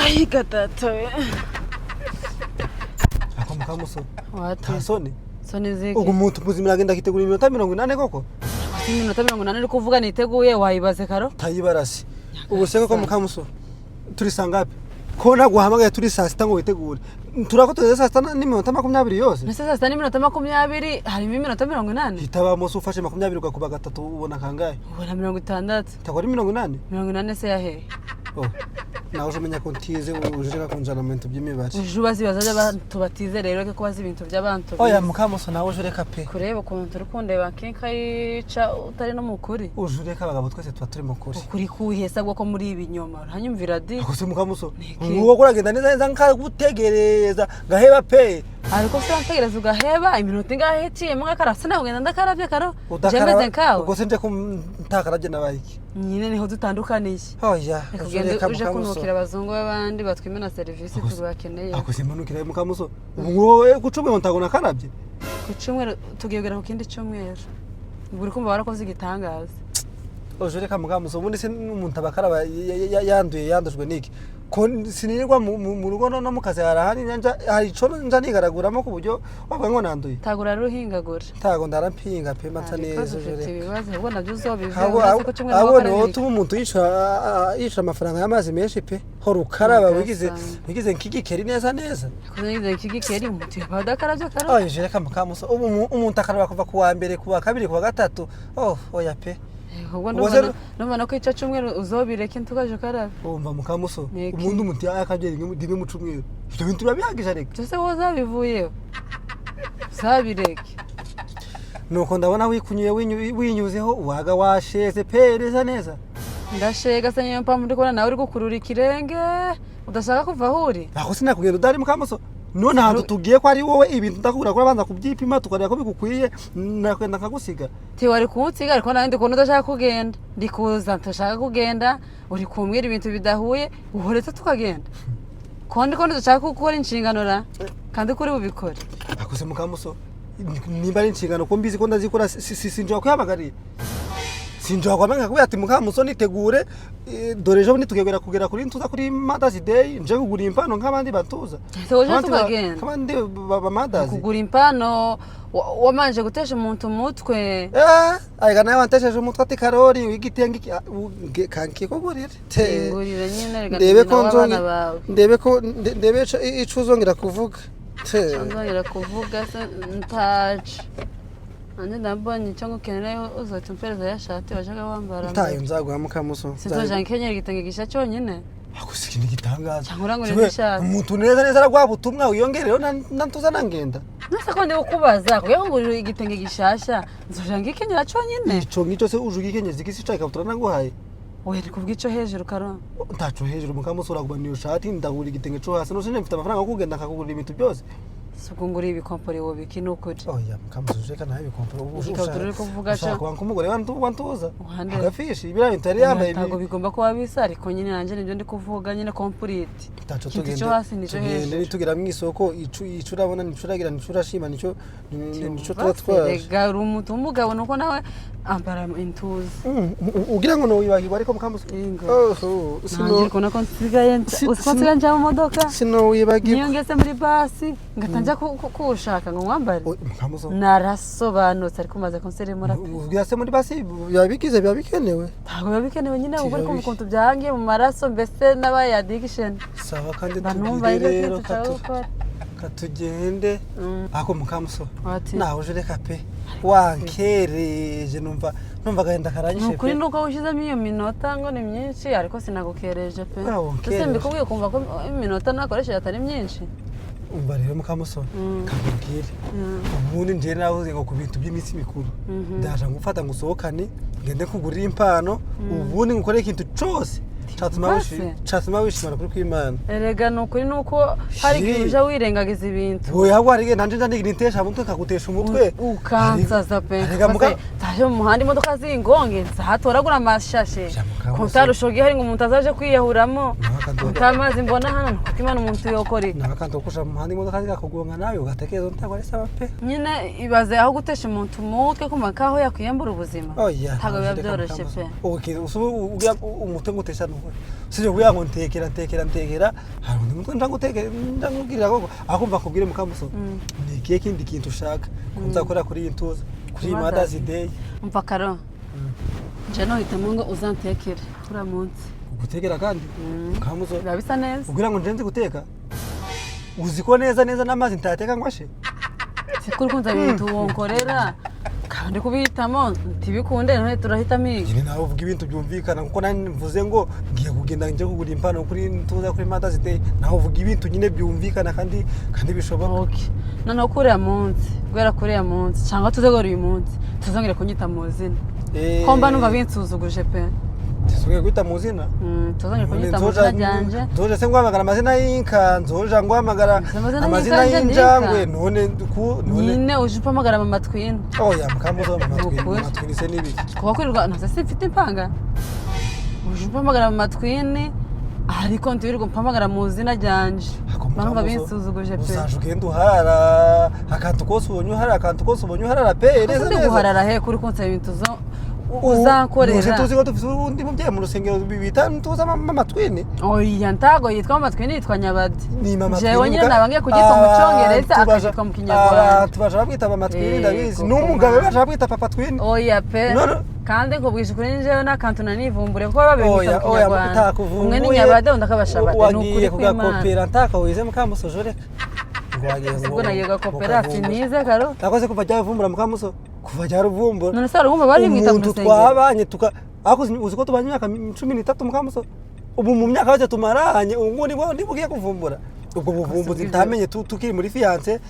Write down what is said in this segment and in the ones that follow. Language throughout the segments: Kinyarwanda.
Ahiga data we. Ako mukamuso. Wate. Soni. Soni ziki. Ugu muntu muzima agenda kitegura iminota 40 koko. Iminota 40 uri kuvuga niteguye wayibaze karo? Tayibarasi. Ubu se koko mukamuso. Turi sangapi? Ko naguhamagaye turi saa sita ngo witegure. Turako tugeze saa sita n'iminota 20 yose. Nase saa sita n'iminota 20 harimo iminota 80. Hitaba muso ufashe 20 ugakuba gatatu ubona kangahe? Ubona 60. Takora 80? 80 se yahe. Oh. Nawe umenya ko ntize uje kunjana mu bintu by'imibare. Ujubazi bazaje abantu batize rero ko kubaza ibintu by'abantu. Oya mukamuso nawe uje reka pe. Kureba ukuntu turi kundeba kenka yica utari no mukuri. Uje reka abagabo twese tuba turi mukuri. Ukuri kuhesa bwo ko muri ibinyoma. Hanyumvira di. Ako se mukamuso. Uwo kuragenda neza nkagutegereza gaheba pe. Ariko se antegereza ugaheba iminota ingahe heciye mu gakarasa nawe ngenda ndakaravye karo. Jemeze nkawe. Uko sente ko ntakarabye nabayiki. Nyine niho dutandukaniye. Oya. Uje kunukira abazungu b'abandi batwimena service tubakeneye. Ako se manukira mukamuso. Wowe gucumwe ntagona karabye. Kucumwe tugiyogera ku kindi cyumweru. Buri kumva barakoze igitangaza. Uje reka mukamuso ubundi se n'umuntu abakaraba yandujwe niki. Ko sinirwa mu rugo no mukaze harahani nyanja hari ico nja nigaraguramo ku buryo wabwa ngo nanduye. Tagura ruhingagura. Tago ndarampinga pe mata neza uje reka. Ibibazo ubwo navyo uzobivuga ko cumwe n'abakora. Abone wotu umuntu yisha amafaranga y'amazi menshi pe. Horo ukaraba wigize nk'igikeri neza. Kuzigize nk'igikeri umuntu yabadakarabye karo. Oya je reka mukamuso umuntu akaraba kuva ku wa mbere ku wa kabiri ku wa gatatu. Oh oya pe. Ubwo no ko ica cumwe uzobireke ntugaje karabe. Umva mukamuso umuntu muti yakagere ndime mu cumwe. Ibyo bintu babihagije reka. Cyose wozabivuye. Zabireke. Nuko ndabona wikunyuye winyuzeho waga washeze pe neza. Ndashega se nyampa muri kora nawe uri gukurura ikirenge udashaka kuva huri. Aho sinakugenda udari mukamuso. None hantu tugiye ko ari wowe ibintu ndakubura ko abanza kubyipima tukareba ko bigukwiye nakwenda nkagusiga. Ti wari kunsiga ariko nawe ndiko ndashaka kugenda. Ndikuza ntashaka kugenda uri kumwira ibintu bidahuye uhoretse tukagenda. Kondi ndashaka gukora inshingano ra kandi kuri bubikore. Akose mukamuso nimba ari inshingano ko mbizi ko ndazikora sinjwa kuyabagariye. Sinjwa kwamanga kuba ati mukamuso nitegure dore ejo nitugegera kugera kuri ntuza kuri Mother's Day nje kugura impano nk'abandi batuza. Soje tukagenda. Kabandi ba Mother's. Kugura impano wamanje gutesha umuntu umutwe. Aiga nawe wantesheje umutwe ati Karori wigitenge kanki ko gurire. Ngurire nyine rega ndebe ko ico uzongera kuvuga. Uzongera kuvuga se ntaje. Anje ndambonye cyangwa kenera uzotumpereza yashati wajaga wambara. Ntayo nzaguha mukamuso. Sinzoja nkenyera igitenge gisha cyonyine. Ako sikindi gitangaza. Cyangwa ngo nishati. Umuntu neza aragwabutumwa wiyongereyo nantuza nangenda. Nasa ko ndi ukubaza ko yongurira igitenge gishasha. Nzoja ngikenyera cyonyine. Ico ngicyo se ujuga ikenyeza igisi cyo ikabutura nanguhaye. Oya ndi kuvuga ico hejuru karo. Ntaco hejuru mukamuso uragubana iyo shati ndagura igitenge cyo hasi no sinne mfite amafaranga yo kugenda akakugurira ibintu byose. Sugunguri ibikompore wo bikino ukuri. Oya mukamuzo reka nawe ibikompore ushaka kuvuga cha. Kwa kumugore wantuza. Agafishi ibira bitari yambaye. Ntago bigomba kuba bisa ariko nyine nanje nibyo ndi kuvuga nyine complete. Taco tugende tugira mu isoko icurabona nicuragira nicurashima nico twatwaje. Rega umuntu umugabo nuko nawe ambara intuzi. Ugira ngo no wibagirwa ariko mukamuzo. Oh sino ko nako nsigaye usikonsiga nja mu modoka. Sino wibagirwa. Niyo ngese muri basi ngatanja kushaka ngo mwambare. Mukamuzo. Narasobanutse ariko maze konseremora. Ugira se muri basi yabikize byabikenewe. Ntago yabikenewe nyine ubwo ariko mukuntu byangiye mu maraso mbese n'abaye addiction. Sawa kandi rero katugende ako mukamuso naho uje reka pe wankereje numva gahenda karanyishe pe nukuri nuko ushizemo iyo minota ngo ni myinshi ariko sinagukereje pe ese mbikubwiye kumva ko iminota nakoresheje atari myinshi umva rero mukamuso kabwire ubundi nje navuze ngo ku bintu by'iminsi mikuru ndaje ngufata ngusohokane ngende kugurira impano ubundi ngukore ikintu cyose Chatuma wishimana kuri kw'Imana. Erega nukuri nuko hari gije wirengagiza ibintu. Oya wari nanje ndanigira intesha mutwe kagutesha umutwe. Ukansaza pe. Taje mu muhanda imodoka zingonge zahatoragura amashashe. Kontarushogi hari ngo umuntu azaje kwiyahuramo. Utamazi mbona hano kuko Imana umuntu yokori. Nabakanto kusha mu muhanda imodoka zikakugonga nayo ugatekereza ntagwari saba pe. Nyine ibaze aho gutesha umuntu umutwe kumakaho yakwiyambura ubuzima. Oya. Tago biba byoroshye pe. Okay, usubu umutwe ngutesha sije kuya ngo ntekera hari undi mutwe ndangukirira koko akumva kubwire mukamuso ni ikihe kindi kintu ushaka kunzakora kuri iyi ntuza kuri Mother's Day umva karo nje no hitamo ngo uzantekere kuri munsi gutekera kandi mukamuso birabisa neza ubwira ngo njenze guteka uziko neza n'amazi ntateka ngwashe sikuri kunza ibintu wonkorera kandi kubihitamo ntibikunde none turahitamo iki nyine nawe uvuga ibintu byumvikana kuko nani mvuze ngo ngiye kugenda nje kugura impano kuri ntuza kuri Mother's Day nawe uvuga ibintu nyine byumvikana kandi bishoboka okay noneho kuriya munsi gwera kuriya munsi cyangwa tuze gora uyu munsi tuzongere kunyita mu zina komba numva binsuzuguje pe tisuge kwita mu zina tuzongere kunyita mu zina ryanje nzoje se ngwamagara amazina y'inka nzoje ngwamagara amazina y'injangwe none nyine uje upamagara mama twine oya mukamuzo mama twine se nibi kuba kwirirwa ntase sifite impanga uje upamagara mama twine ariko ntibirirwa mpamagara mu zina ryanje bamva binsuzuguje pe uzaje ugenda uharara akantu kose ubonye uharara pe neza neza guharara he kuri konsa ibintu zo uzakorera uzi tuzi ko dufite undi mubyeyi mu rusengero bita ntuza mama twine oya ntago yitwa mama twine yitwa Nyabadi ni mama twine jewe nyine nabangiye kugitwa mu cyongereza akitwa mu Kinyarwanda tubaje bamwita mama twine ndabizi n'umugabo baje bamwita papa twine oya pe kandi ngo bwishe kuri njewe n'akantu nanivumbure kuko babimita mu Kinyarwanda umwe ni Nyabadi undi akabashabade n'ukuri kugakopera ntakawize mukamusojo reka ubwo nagiye gakopera sinize karo nakoze kuva cyavumbura mukamuso kuva cyaruvumbura none se arumva bari mwita mu rusengero twabanye uzi ko tubanye imyaka 13 mukamuso ubu mu myaka yose tumaranye ubu ndibugiye kuvumbura ubwo buvumbuzi ntamenye tukiri muri fiance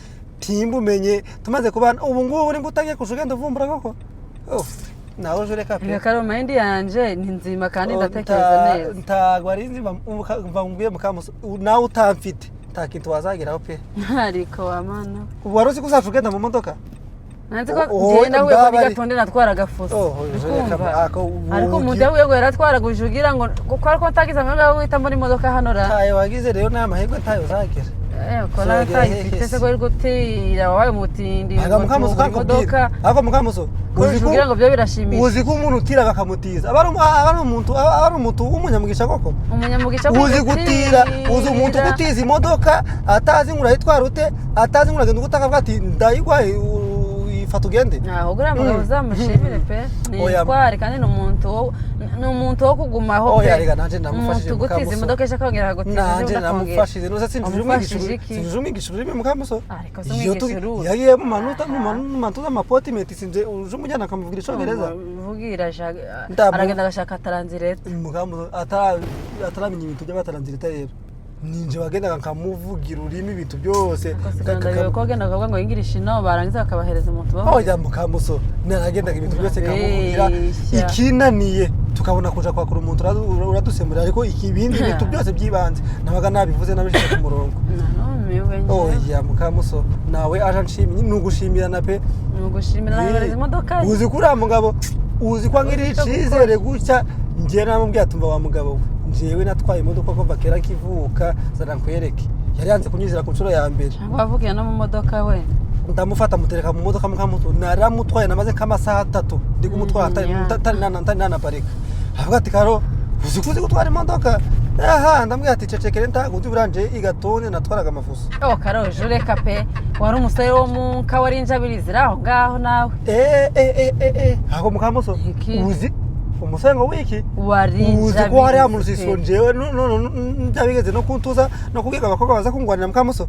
timbumenye tumaze kubana ubu ngubu uri ngutagiye kushugenda uvumbura koko naho jure kape karo mind yanje ni nzima kandi ndatekereza neza ntagwa ari nzima umva ngubwiye mukamuso nawe utamfite takintu wazageraho pe ariko wamana ubu waruzi kuzaje ugenda mu modoka nanze ko ngenda huye ko bigatonde natwara gafuso ariko mu dawe yego yaratwara gujugira ngo ko ntagize ngo wita muri modoka hano ra tayo wagize rero na mahirwe tayo uzagera kola ifite se ko gutira wabaye mutindi aga mukamuso kakubwira ako mukamuso kugira ngo byo birashimishije uzi ko umuntu utira bakamutiza abari umuntu w'umunyamugisha koko umunyamugisha uzi gutira uzi umuntu gutiza imodoka atazi ngura yitwara ute atazi ngura genda gutaka bwati ndayigwa ifata ugende naho gura mugabo zamushimire pe ni twari kandi n'umuntu wo kugumaho oya rega nanje namufashije mukamuso gutiza imodoka ishaka kongera gutiza nanje namufashije no sinjumwigisha urimi mukamuso ariko sinjumwigisha yagiye mu manota amapotiment sinje ujumujyana akamuvugira icongereza vugira aragenda agashaka ataranzireta mukamuso ataramenya ibintu by'abataranzireta rero ninje wagendaga nkamuvugira urimi ibintu byose ko genda akavuga ngo yingirishi no barangiza bakabahereza umuntu baho oya mukamuso naragendaga ibintu byose nkamuvugira ikinaniye tukabona kuja kwakura umuntu uradusemurira ariko ikibindi ibintu byose byibanze nabaga nabivuze nabishije ku murongo oya mukamuso nawe aje nshimye nugushimira na pe nugushimira nahereza imodoka uzi kuri mugabo uzi kwa ngiri cizere gutya ngiye namubwiye atumva wa mugabo njewe natwaye imodoka ko bakera kivuka zara nkwereke yari yanze kunyizira ku nshuro ya mbere wavugiye no mu modoka we ndamufata mutereka mu modoka mukamuto naramutwaye namaze nk'amasaha 3 ndi kumutwara tari nanaparika avuga ati karo uzi gutwara imodoka aha ndambwiye ati cecekere ntagundi buranje igatone natwaraga amafuso karo jure kape wari umusore wo mu kawarinjabilizira aho ngaho nawe aho mukamuso uzi umusengo wiki warinja uzi ko hari amurusisho njewe ndabigeze no kuntuza no kugiga abakobwa baza kungwanira mukamuso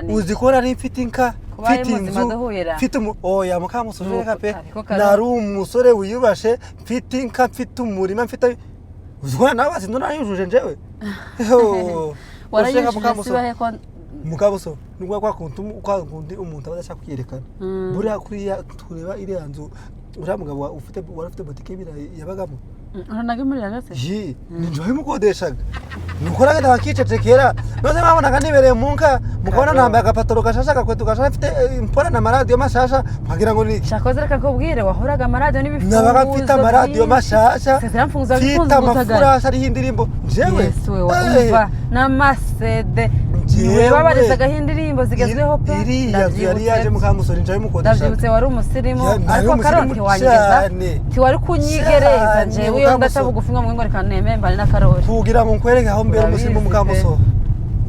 uzi ko nari mfite inka mfite inzu mfite oya mukamuso reka pe nari umusore wiyubashe mfite inka mfite umurima mfite uzi ko nawe bazi ndona yujuje njewe warayujuje sibahe ko mukabuso nubwo kwa kundi umuntu abadashaka kwiyerekana buriya kuriya tureba iriya nzu uriya mugabo wari ufite botike yabagamo uranagemurira gase ninjoye mukodeshaga nuko ragenda bakicecekera nose mwabonaga nibereye munka mukabona nambaye agapataro gashasha agakweto gashasha mfite impora na maradiyo mashasha mwagira ngo ni shakoze reka kubwire wahoraga amaradiyo n'ibifunguzo nabaga mfite amaradiyo mashasha mfite amafurasha ariho indirimbo njewe yesuwe wumva n'amasede niwe babarizaga indirimbo zigezweho pe iriya nzu yari yaje mukamusore njaye mukodesha ndabyibutse wari umusirimu Ya, nari ariko umusirimu karoti wanyigeza cyane. tiwari kunyigereza Cyane, jewe iyo ndata Mukamusore. bugufi ngo mwengo reka neme mbane na karoti kugira ngo nkwereke aho mbere umusirimu Urabizi mukamusore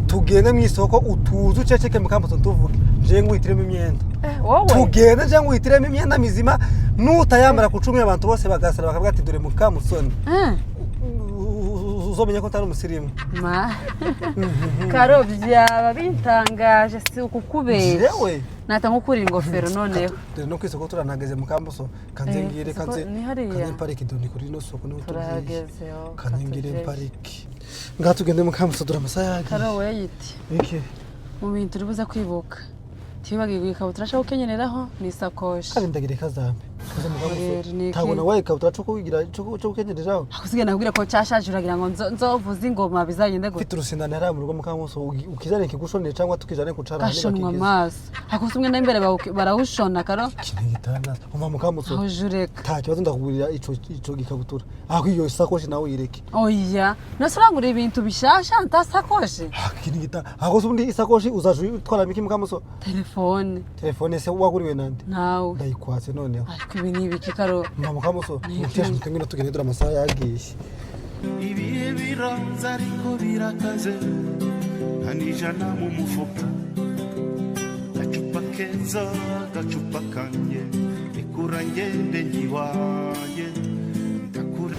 tugende mu isoko utuze uceceke mukamusore tuvuge je nguhitiremo imyenda wowe tugende je nguhitiremo imyenda mizima nutayambara ku cumi abantu bose bagasara bakavuga ati dore mukamusore uzomenya ko ntari umusirimu ma karo byaba bintangaje si ukukubera jewe nata nkukura ingofero noneho dore no kwisoko turanageze mukambuso kanze ngire isoko kanze ni hariya. kanze pariki doni kuri no soko no turahagezeho kanze ngire pariki ngatugende mukambuso dore amasayagi karo we yiti iki mu bintu uribuza kwibuka tibagirwa ikabutura ashaka gukenyereraho ni isakoshi kandi ndagire kazambe kaze Rero, ni mukambuso iki? tabona waye kabutura cyo kugira cyo gukenyereraho akusigaye nakubwira ko cyashaje uragira ngo nzovuze ingoma bizagende gute ufite urusindane hariya mu rugo mukambuso ukizane kigushoneye cyangwa tukizane kucara gashonwa amaso akusi umwe n'imbere barawushona karo kinigitana umva mukambuso aho jureka nta kibazo ndakugurira ico gikabutura aho iyo sakoshi nawe uyireke oya nose urangurira ibintu bishasha ntasakoshi kinigitana aho ubundi isakoshi uzaje utwara miki mukambuso telefone telefone se waguriwe nande nawe ndayikwatse noneho ariko ibi ni ibiki karo mama kamuso Ni mutesha iki? mutengwe no tugende dura amasaha yagiye ibihe biranze ariko birakaze nta n'ijana mu mufuka gacupa keza gacupa kanjye rekura ngende ngiwaye ndakura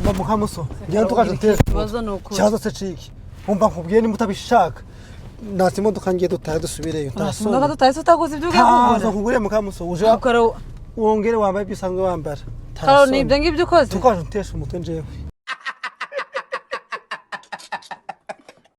mama kamuso ngiye tukaje tese ikibazo ni ukuri cyazo se ciki umva nkubwiye nimba utabishaka nasi imodoka ngiye dutahe dusubireyo imodoka tutahise utaguze ibyo ugiye taza kugura nkugure mukamuso uje karo wongere wambaye ibyo usanzwe wambara karo ni ibyo ngibyo ukoze tukaje ntesha umutwe njewe